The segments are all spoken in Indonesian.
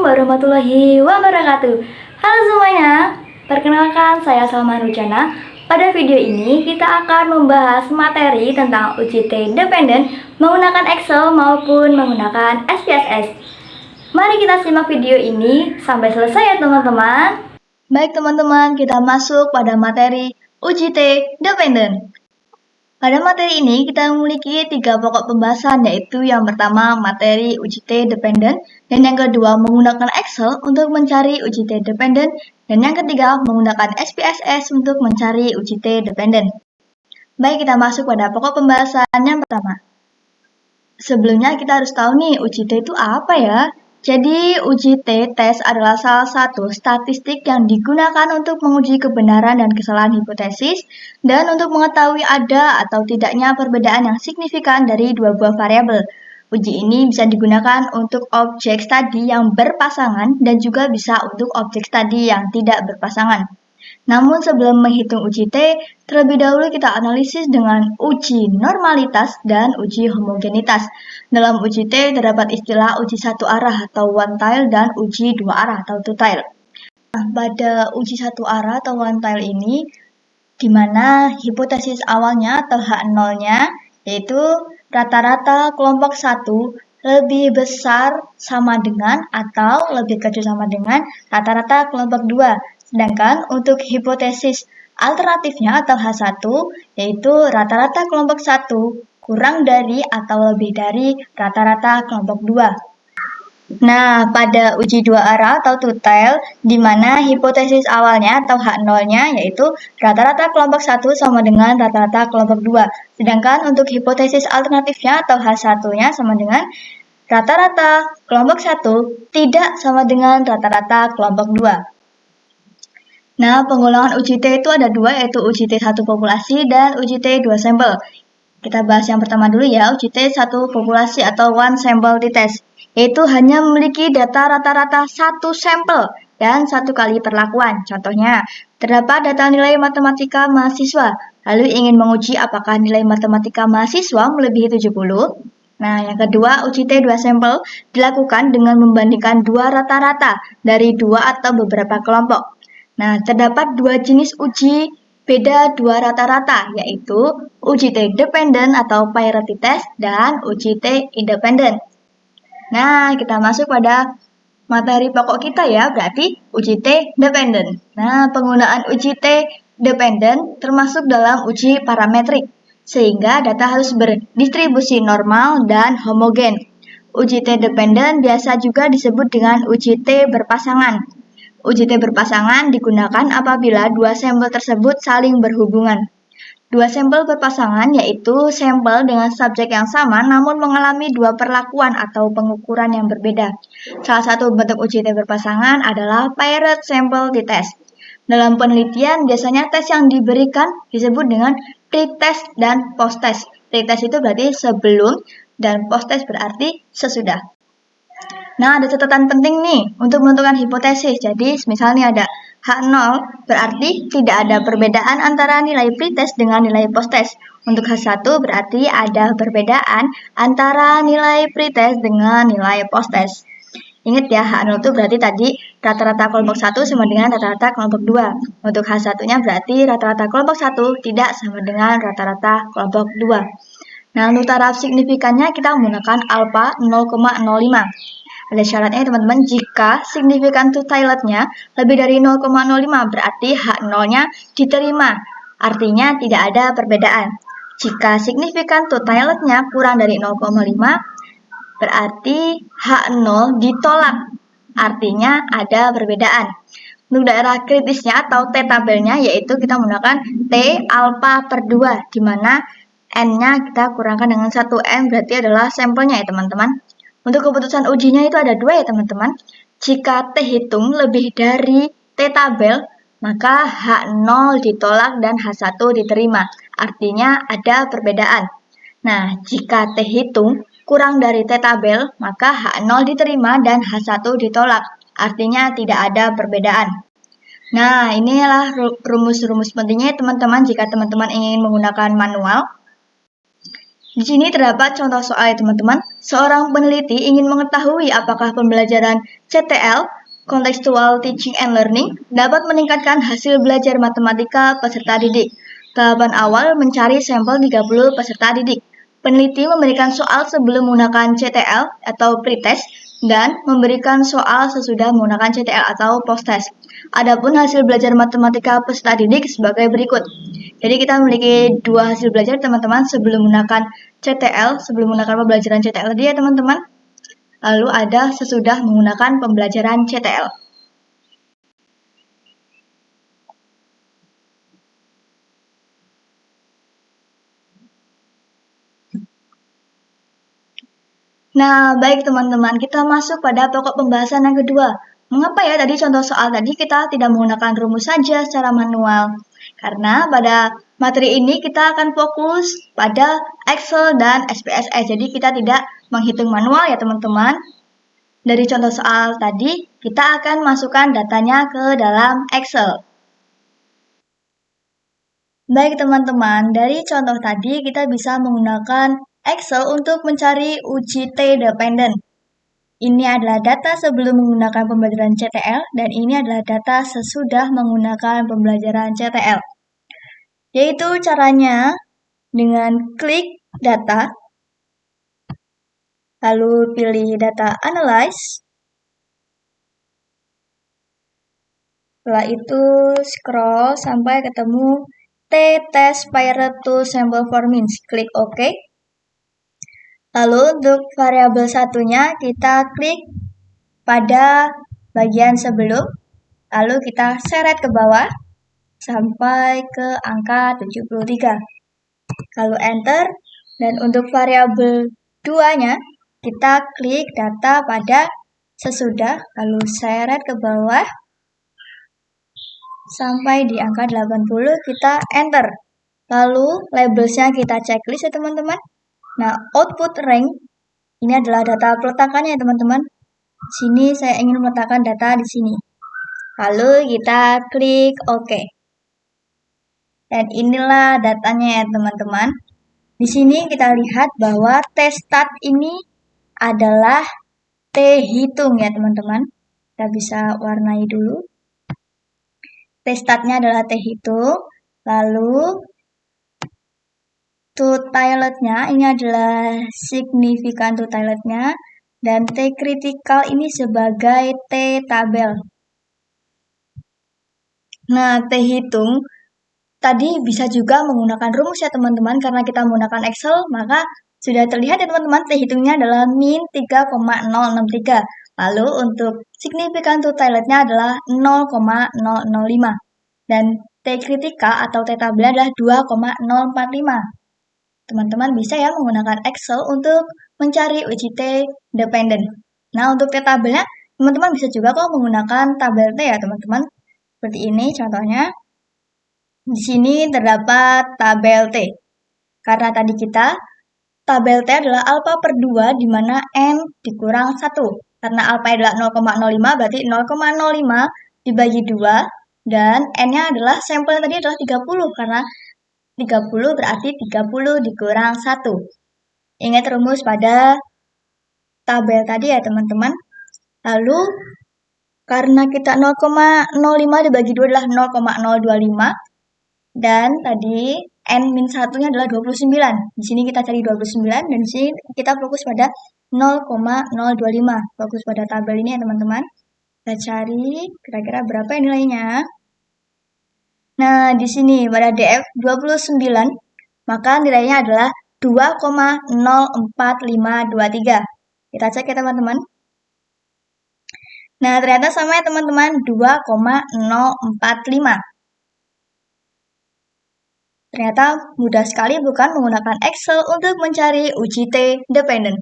warahmatullahi wabarakatuh. Halo semuanya, perkenalkan saya Salma Rujana. Pada video ini kita akan membahas materi tentang uji T dependen menggunakan Excel maupun menggunakan SPSS. Mari kita simak video ini sampai selesai ya teman-teman. Baik teman-teman, kita masuk pada materi uji T dependen. Pada materi ini kita memiliki 3 pokok pembahasan, yaitu yang pertama materi uji T dependen, dan yang kedua menggunakan Excel untuk mencari uji T dependen, dan yang ketiga menggunakan SPSS untuk mencari uji T dependen. Baik, kita masuk pada pokok pembahasan yang pertama. Sebelumnya kita harus tahu nih uji T itu apa ya? Jadi uji T-tes adalah salah satu statistik yang digunakan untuk menguji kebenaran dan kesalahan hipotesis dan untuk mengetahui ada atau tidaknya perbedaan yang signifikan dari dua buah variabel. Uji ini bisa digunakan untuk objek studi yang berpasangan dan juga bisa untuk objek studi yang tidak berpasangan. Namun sebelum menghitung uji T, terlebih dahulu kita analisis dengan uji normalitas dan uji homogenitas. Dalam uji T terdapat istilah uji satu arah atau one tile dan uji dua arah atau two tile. Nah, pada uji satu arah atau one tile ini, di mana hipotesis awalnya atau H0-nya yaitu rata-rata kelompok 1 lebih besar sama dengan atau lebih kecil sama dengan rata-rata kelompok 2. Sedangkan untuk hipotesis alternatifnya atau H1 yaitu rata-rata kelompok 1 kurang dari atau lebih dari rata-rata kelompok 2. Nah, pada uji dua arah atau two tile, di mana hipotesis awalnya atau H0-nya yaitu rata-rata kelompok 1 sama dengan rata-rata kelompok 2. Sedangkan untuk hipotesis alternatifnya atau H1-nya sama dengan rata-rata kelompok 1 tidak sama dengan rata-rata kelompok 2. Nah, pengulangan uji T itu ada dua, yaitu uji T1 populasi dan uji T2 sampel. Kita bahas yang pertama dulu ya, uji T1 populasi atau one sample t-test, yaitu hanya memiliki data rata-rata satu sampel dan satu kali perlakuan. Contohnya, terdapat data nilai matematika mahasiswa, lalu ingin menguji apakah nilai matematika mahasiswa melebihi 70. Nah, yang kedua, uji T2 sampel dilakukan dengan membandingkan dua rata-rata dari dua atau beberapa kelompok. Nah, terdapat dua jenis uji beda dua rata-rata, yaitu uji T dependen atau parity test dan uji T independen. Nah, kita masuk pada materi pokok kita ya, berarti uji T dependen. Nah, penggunaan uji T dependen termasuk dalam uji parametrik, sehingga data harus berdistribusi normal dan homogen. Uji T dependen biasa juga disebut dengan uji T berpasangan. Uji T berpasangan digunakan apabila dua sampel tersebut saling berhubungan. Dua sampel berpasangan yaitu sampel dengan subjek yang sama namun mengalami dua perlakuan atau pengukuran yang berbeda. Salah satu bentuk uji T berpasangan adalah paired sample t-test. Dalam penelitian biasanya tes yang diberikan disebut dengan pre-test dan post-test. Pre-test itu berarti sebelum dan post-test berarti sesudah. Nah, ada catatan penting nih untuk menentukan hipotesis. Jadi, misalnya ada H0 berarti tidak ada perbedaan antara nilai pretest dengan nilai posttest. Untuk H1 berarti ada perbedaan antara nilai pretest dengan nilai posttest. Ingat ya, H0 itu berarti tadi rata-rata kelompok 1 sama dengan rata-rata kelompok 2. Untuk H1-nya berarti rata-rata kelompok 1 tidak sama dengan rata-rata kelompok 2. Nah, untuk taraf signifikannya kita menggunakan alpha 0,05. Ada syaratnya teman-teman, jika signifikan two-tilednya lebih dari 0,05 berarti H0-nya diterima, artinya tidak ada perbedaan. Jika signifikan two-tilednya kurang dari 0,5 berarti H0 ditolak, artinya ada perbedaan. Untuk daerah kritisnya atau T-tabelnya yaitu kita menggunakan T alpha per 2, di mana N-nya kita kurangkan dengan 1N berarti adalah sampelnya ya teman-teman. Untuk keputusan ujinya itu ada dua ya teman-teman. Jika T hitung lebih dari T tabel, maka H0 ditolak dan H1 diterima. Artinya ada perbedaan. Nah, jika T hitung kurang dari T tabel, maka H0 diterima dan H1 ditolak. Artinya tidak ada perbedaan. Nah, inilah rumus-rumus pentingnya teman-teman jika teman-teman ingin menggunakan manual. Di sini terdapat contoh soal ya teman-teman. Seorang peneliti ingin mengetahui apakah pembelajaran CTL, Contextual Teaching and Learning, dapat meningkatkan hasil belajar matematika peserta didik. Tahapan awal mencari sampel 30 peserta didik. Peneliti memberikan soal sebelum menggunakan CTL atau pretest dan memberikan soal sesudah menggunakan CTL atau post-test. Adapun hasil belajar matematika peserta didik sebagai berikut. Jadi kita memiliki dua hasil belajar teman-teman sebelum menggunakan CTL, sebelum menggunakan pembelajaran CTL tadi ya teman-teman. Lalu ada sesudah menggunakan pembelajaran CTL. Nah, baik teman-teman, kita masuk pada pokok pembahasan yang kedua. Mengapa ya tadi contoh soal tadi kita tidak menggunakan rumus saja secara manual? Karena pada materi ini kita akan fokus pada Excel dan SPSS, jadi kita tidak menghitung manual ya teman-teman. Dari contoh soal tadi, kita akan masukkan datanya ke dalam Excel. Baik teman-teman, dari contoh tadi kita bisa menggunakan Excel untuk mencari uji T-dependent. Ini adalah data sebelum menggunakan pembelajaran CTL dan ini adalah data sesudah menggunakan pembelajaran CTL. Yaitu caranya dengan klik data, lalu pilih data analyze. Setelah itu scroll sampai ketemu T-test pirate to sample for means. Klik OK. Lalu untuk variabel satunya kita klik pada bagian sebelum, lalu kita seret ke bawah sampai ke angka 73. Lalu enter, dan untuk variabel 2-nya kita klik data pada sesudah, lalu seret ke bawah sampai di angka 80, kita enter. Lalu labelsnya kita checklist ya teman-teman. Nah, output rank ini adalah data peletakannya ya teman-teman. Sini saya ingin meletakkan data di sini. Lalu kita klik OK. Dan inilah datanya ya teman-teman. Di sini kita lihat bahwa T-stat ini adalah T-hitung ya teman-teman. Kita bisa warnai dulu. T-statnya adalah T-hitung. Lalu totaletnya ini adalah signifikan totaletnya, dan T critical ini sebagai T tabel. Nah, T hitung tadi bisa juga menggunakan rumus ya teman-teman, karena kita menggunakan Excel maka sudah terlihat ya teman-teman, T hitungnya adalah min 3,063. Lalu untuk signifikan totaletnya adalah 0,005 dan T critical atau T tabel adalah 2,045. Teman-teman bisa ya menggunakan Excel untuk mencari uji T-dependent. Nah, untuk T-tabelnya, teman-teman bisa juga kok menggunakan tabel T ya teman-teman. Seperti ini contohnya. Di sini terdapat tabel T. Karena tadi kita, tabel T adalah alfa per 2 di mana N dikurang 1. Karena alfa adalah 0,05 berarti 0,05 dibagi 2. Dan N-nya adalah sampel tadi adalah 30 karena 30 berarti 30 dikurang 1. Ingat rumus pada tabel tadi ya teman-teman. Lalu karena kita 0,05 dibagi 2 adalah 0,025. Dan tadi N-1-nya adalah 29. Di sini kita cari 29 dan di sini kita fokus pada 0,025. Fokus pada tabel ini ya teman-teman. Kita cari kira-kira berapa nilainya. Nah, di sini pada DF 29, maka nilainya adalah 2,04523. Kita cek ya teman-teman. Nah, ternyata sama ya teman-teman, 2,045. Ternyata mudah sekali bukan menggunakan Excel untuk mencari uji T-dependent.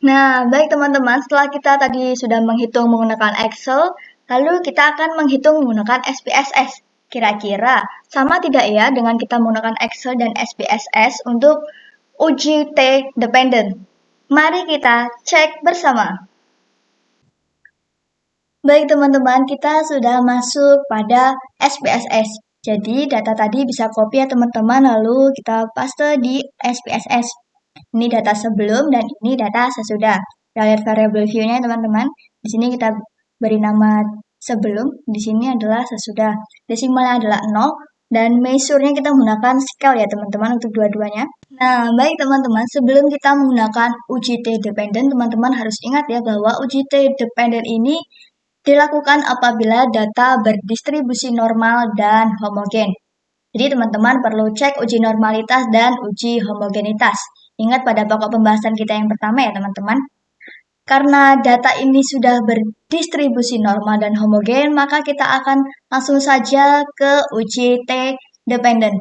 Nah, baik teman-teman, setelah kita tadi sudah menghitung menggunakan Excel, lalu kita akan menghitung menggunakan SPSS. Kira-kira sama tidak ya dengan kita menggunakan Excel dan SPSS untuk uji T-dependent? Mari kita cek bersama. Baik teman-teman, kita sudah masuk pada SPSS. Jadi data tadi bisa copy ya teman-teman, lalu kita paste di SPSS. Ini data sebelum dan ini data sesudah. Kita lihat variable view-nya teman-teman. Di sini kita beri nama sebelum, di sini adalah sesudah. Desimalnya adalah 0 dan measure-nya kita menggunakan scale ya teman-teman untuk dua-duanya. Nah, baik teman-teman, sebelum kita menggunakan UJT dependent, teman-teman harus ingat ya bahwa UJT dependent ini dilakukan apabila data berdistribusi normal dan homogen. Jadi teman-teman perlu cek uji normalitas dan uji homogenitas. Ingat pada pokok pembahasan kita yang pertama ya teman-teman. Karena data ini sudah berdistribusi normal dan homogen, maka kita akan langsung saja ke uji T dependent.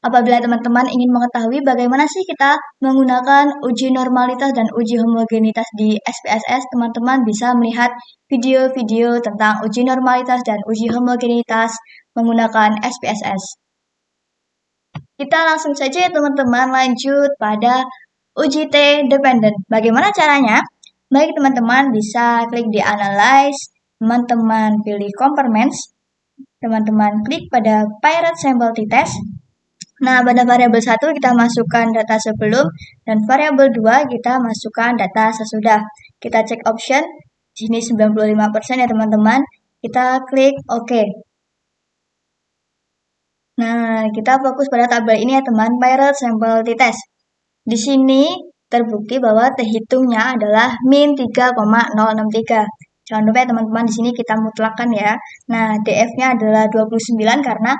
Apabila teman-teman ingin mengetahui bagaimana sih kita menggunakan uji normalitas dan uji homogenitas di SPSS, teman-teman bisa melihat video-video tentang uji normalitas dan uji homogenitas menggunakan SPSS. Kita langsung saja ya teman-teman lanjut pada uji T dependent. Bagaimana caranya? Baik teman-teman bisa klik di analyze, teman-teman pilih compartments, teman-teman klik pada pirate sample t-test. Nah, pada variabel 1 kita masukkan data sebelum dan variabel 2 kita masukkan data sesudah. Kita cek option, di sini 95% ya teman-teman. Kita klik OK. Nah, kita fokus pada tabel ini ya teman, pirate sample t-test. Di sini terbukti bahwa terhitungnya adalah min 3,063. Jangan lupa ya teman-teman, di sini kita mutlakkan ya. Nah, DF-nya adalah 29 karena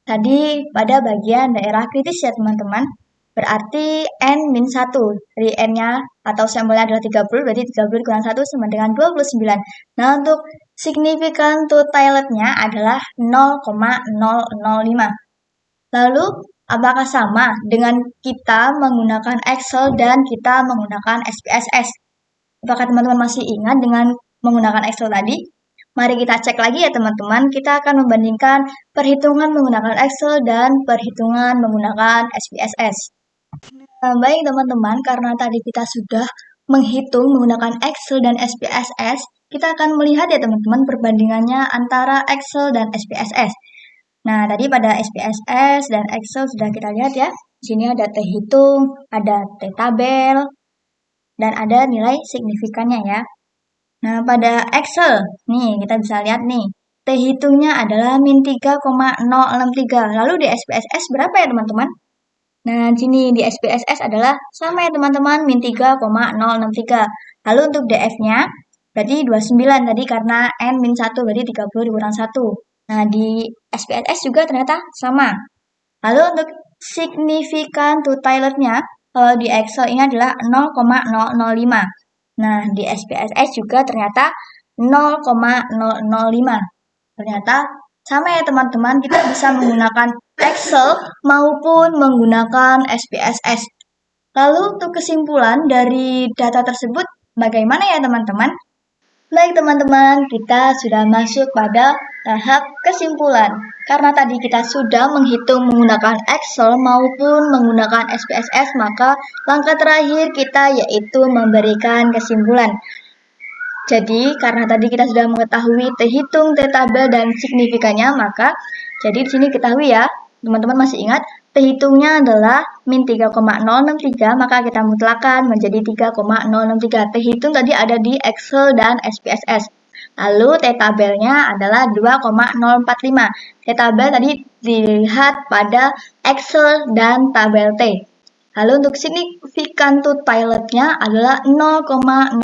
tadi pada bagian daerah kritis ya teman-teman. Berarti N-1. Dari N-nya atau sampelnya adalah 30, berarti 30 kurang 1 sama dengan 29. Nah, untuk signifikan totality-nya adalah 0,005. Lalu, apakah sama dengan kita menggunakan Excel dan kita menggunakan SPSS? Apakah teman-teman masih ingat dengan menggunakan Excel tadi? Mari kita cek lagi ya teman-teman, kita akan membandingkan perhitungan menggunakan Excel dan perhitungan menggunakan SPSS. Nah, baik teman-teman, karena tadi kita sudah menghitung menggunakan Excel dan SPSS, kita akan melihat ya teman-teman perbandingannya antara Excel dan SPSS. Nah, tadi pada SPSS dan Excel sudah kita lihat ya, di sini ada T hitung, ada T tabel, dan ada nilai signifikannya ya. Nah, pada Excel, nih kita bisa lihat nih, T hitungnya adalah min 3,063. Lalu di SPSS berapa ya teman-teman? Nah, sini di SPSS adalah sama ya teman-teman, min 3,063. Lalu untuk DF-nya, berarti 29 tadi karena N min 1, berarti 30 dikurang 1. Nah, di SPSS juga ternyata sama. Lalu untuk signifikan totality-nya, kalau di Excel ini adalah 0,005. Nah, di SPSS juga ternyata 0,005. Ternyata sama ya teman-teman, kita bisa menggunakan Excel maupun menggunakan SPSS. Lalu untuk kesimpulan dari data tersebut, bagaimana ya teman-teman? Baik teman-teman, kita sudah masuk pada tahap kesimpulan. Karena tadi kita sudah menghitung menggunakan Excel maupun menggunakan SPSS, maka langkah terakhir kita yaitu memberikan kesimpulan. Jadi, karena tadi kita sudah mengetahui terhitung, tabel, dan signifikannya, maka jadi di sini ketahui ya, teman-teman masih ingat, terhitungnya adalah min 3,063, maka kita mutlakkan menjadi 3,063. Terhitung tadi ada di Excel dan SPSS. Lalu T-tabelnya adalah 2,045. T-tabel tadi dilihat pada Excel dan tabel T. Lalu untuk signifikan totality-nya adalah 0,005.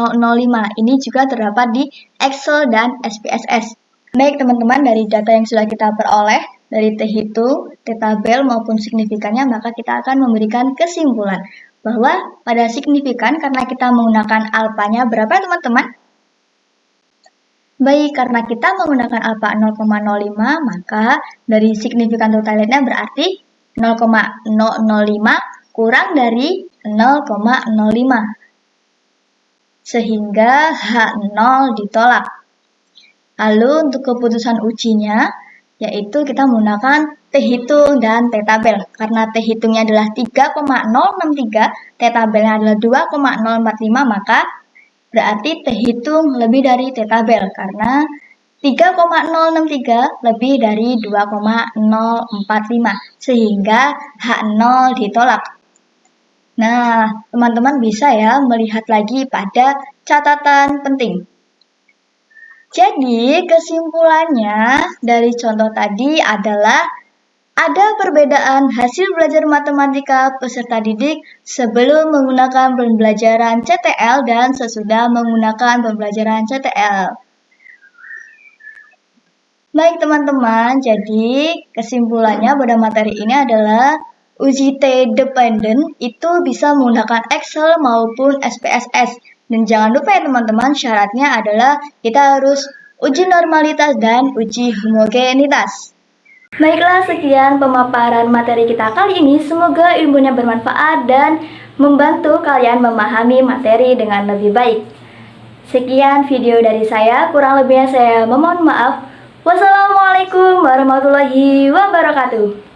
Ini juga terdapat di Excel dan SPSS. Baik teman-teman, dari data yang sudah kita peroleh, dari T-hitung, T-tabel maupun signifikannya, maka kita akan memberikan kesimpulan bahwa pada signifikan karena kita menggunakan alfanya berapa teman-teman? Baik, karena kita menggunakan alfa 0,05, maka dari signifikan totality-nya berarti 0,005 kurang dari 0,05. Sehingga H0 ditolak. Lalu untuk keputusan ujinya, yaitu kita menggunakan T-hitung dan T-tabel. Karena T-hitungnya adalah 3,063, T-tabelnya adalah 2,045, maka berarti T-hitung lebih dari T-tabel. Karena 3,063 lebih dari 2,045 sehingga H0 ditolak. Nah, teman-teman bisa ya melihat lagi pada catatan penting. Jadi, kesimpulannya dari contoh tadi adalah ada perbedaan hasil belajar matematika peserta didik sebelum menggunakan pembelajaran CTL dan sesudah menggunakan pembelajaran CTL. Baik teman-teman, jadi kesimpulannya pada materi ini adalah uji T dependent itu bisa menggunakan Excel maupun SPSS. Dan jangan lupa ya teman-teman, syaratnya adalah kita harus uji normalitas dan uji homogenitas. Baiklah, sekian pemaparan materi kita kali ini. Semoga ilmunya bermanfaat dan membantu kalian memahami materi dengan lebih baik. Sekian video dari saya, kurang lebihnya saya memohon maaf. Wassalamualaikum warahmatullahi wabarakatuh.